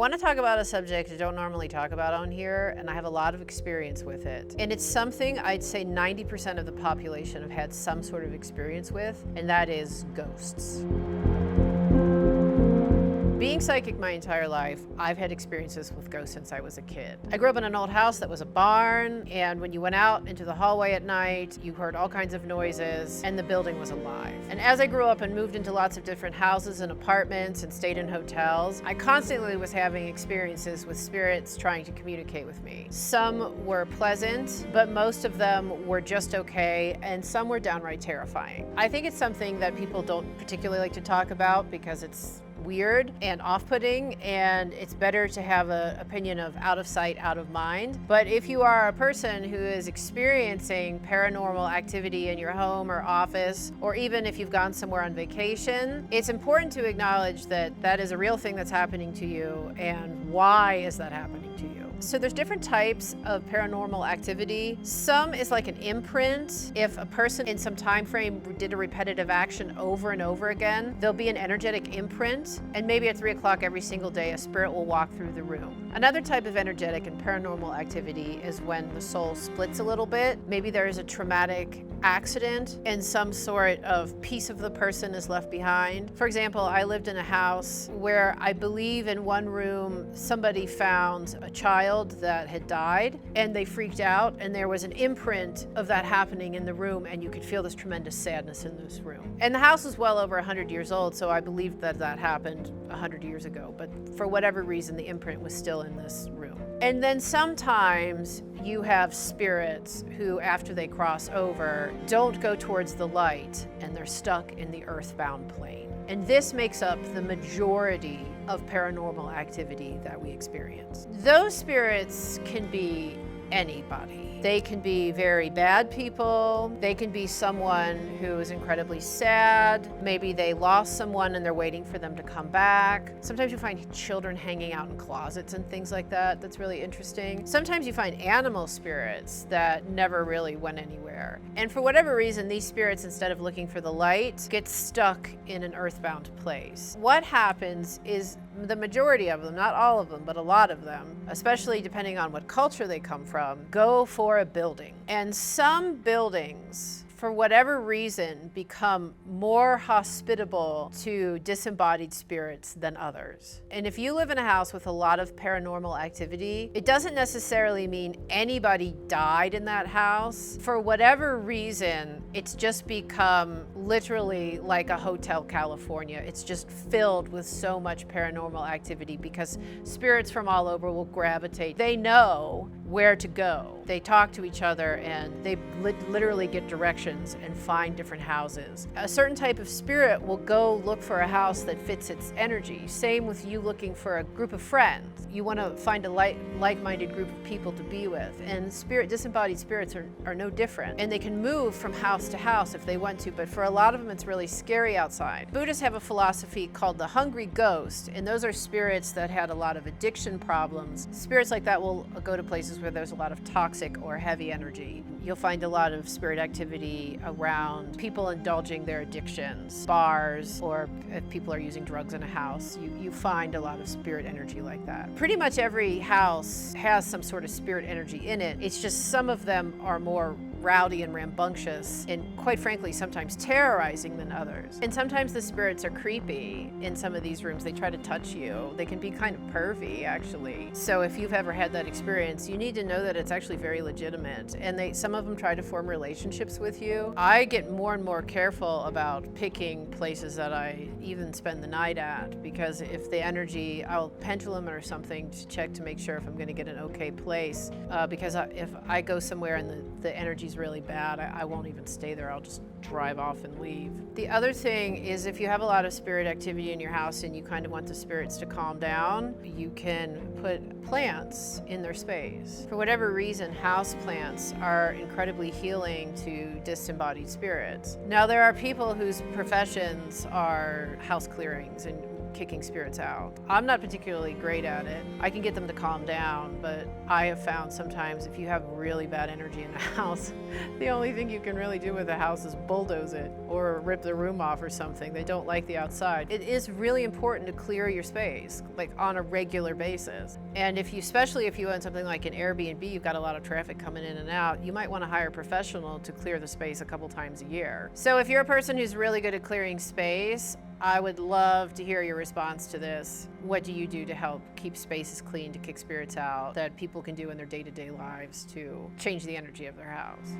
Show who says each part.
Speaker 1: want to talk about a subject I don't normally talk about on here, and I have a lot of experience with it. And it's something I'd say 90% of the population have had some sort of experience with, and that is ghosts. Being psychic my entire life, I've had experiences with ghosts since I was a kid. I grew up in an old house that was a barn, and when you went out into the hallway at night, you heard all kinds of noises, and the building was alive. And as I grew up and moved into lots of different houses and apartments and stayed in hotels, I constantly was having experiences with spirits trying to communicate with me. Some were pleasant, but most of them were just okay, and some were downright terrifying. I think it's something that people don't particularly like to talk about because it's weird and off-putting, and it's better to have an opinion of out of sight, out of mind. But if you are a person who is experiencing paranormal activity in your home or office, or even if you've gone somewhere on vacation, it's important to acknowledge that that is a real thing that's happening to you, and why is that happening to you? So there's different types of paranormal activity. Some is like an imprint. If a person in some time frame did a repetitive action over and over again, there'll be an energetic imprint, and maybe at 3 o'clock every single day a spirit will walk through the room. Another type of energetic and paranormal activity is when the soul splits a little bit. Maybe there is a traumatic accident and some sort of piece of the person is left behind. For example, I lived in a house where I believe in one room somebody found a child that had died, and they freaked out, and there was an imprint of that happening in the room, and you could feel this tremendous sadness in this room. And the house is well over 100 years old, so I believe that that happened 100 years ago, but for whatever reason the imprint was still in this room. And then sometimes you have spirits who, after they cross over, don't go towards the light, and they're stuck in the earthbound plane. And this makes up the majority of paranormal activity that we experience. Those spirits can be anybody. They can be very bad people. They can be someone who is incredibly sad. Maybe they lost someone and they're waiting for them to come back. Sometimes you find children hanging out in closets and things like that. That's really interesting. Sometimes you find animal spirits that never really went anywhere. And for whatever reason, these spirits, instead of looking for the light, get stuck in an earthbound place. What happens is the majority of them, not all of them, but a lot of them, especially depending on what culture they come from, go for a building. And some buildings, for whatever reason, become more hospitable to disembodied spirits than others. And if you live in a house with a lot of paranormal activity, it doesn't necessarily mean anybody died in that house. For whatever reason, it's just become literally like a Hotel California. It's just filled with so much paranormal activity because spirits from all over will gravitate. They know where to go. They talk to each other and they literally get directions and find different houses. A certain type of spirit will go look for a house that fits its energy. Same with you looking for a group of friends. You want to find a like-minded group of people to be with. And disembodied spirits are no different. And they can move from house to house if they want to, but for a lot of them it's really scary outside. Buddhists have a philosophy called the hungry ghost, and those are spirits that had a lot of addiction problems. Spirits like that will go to places where there's a lot of toxic or heavy energy. You'll find a lot of spirit activity around people indulging their addictions, bars, or if people are using drugs in a house, you find a lot of spirit energy like that. Pretty much every house has some sort of spirit energy in it. It's just some of them are more rowdy and rambunctious and, quite frankly, sometimes terrorizing than others. And sometimes the spirits are creepy in some of these rooms. They try to touch you. They can be kind of pervy, actually. So if you've ever had that experience, you need to know that it's actually very legitimate. And some of them try to form relationships with you. I get more and more careful about picking places that I even spend the night at, because if the energy, I'll pendulum or something to check to make sure if I'm going to get an okay place. Because if I go somewhere and the energy's really bad, I won't even stay there. I'll just drive off and leave. The other thing is, if you have a lot of spirit activity in your house and you kind of want the spirits to calm down, you can put plants in their space. For whatever reason, house plants are incredibly healing to disembodied spirits. Now, there are people whose professions are house clearings, and kicking spirits out. I'm not particularly great at it. I can get them to calm down, but I have found sometimes if you have really bad energy in the house, the only thing you can really do with the house is bulldoze it or rip the room off or something. They don't like the outside. It is really important to clear your space, like on a regular basis. And especially if you own something like an Airbnb, you've got a lot of traffic coming in and out, you might want to hire a professional to clear the space a couple times a year. So if you're a person who's really good at clearing space, I would love to hear your response to this. What do you do to help keep spaces clean, to kick spirits out, that people can do in their day-to-day lives to change the energy of their house?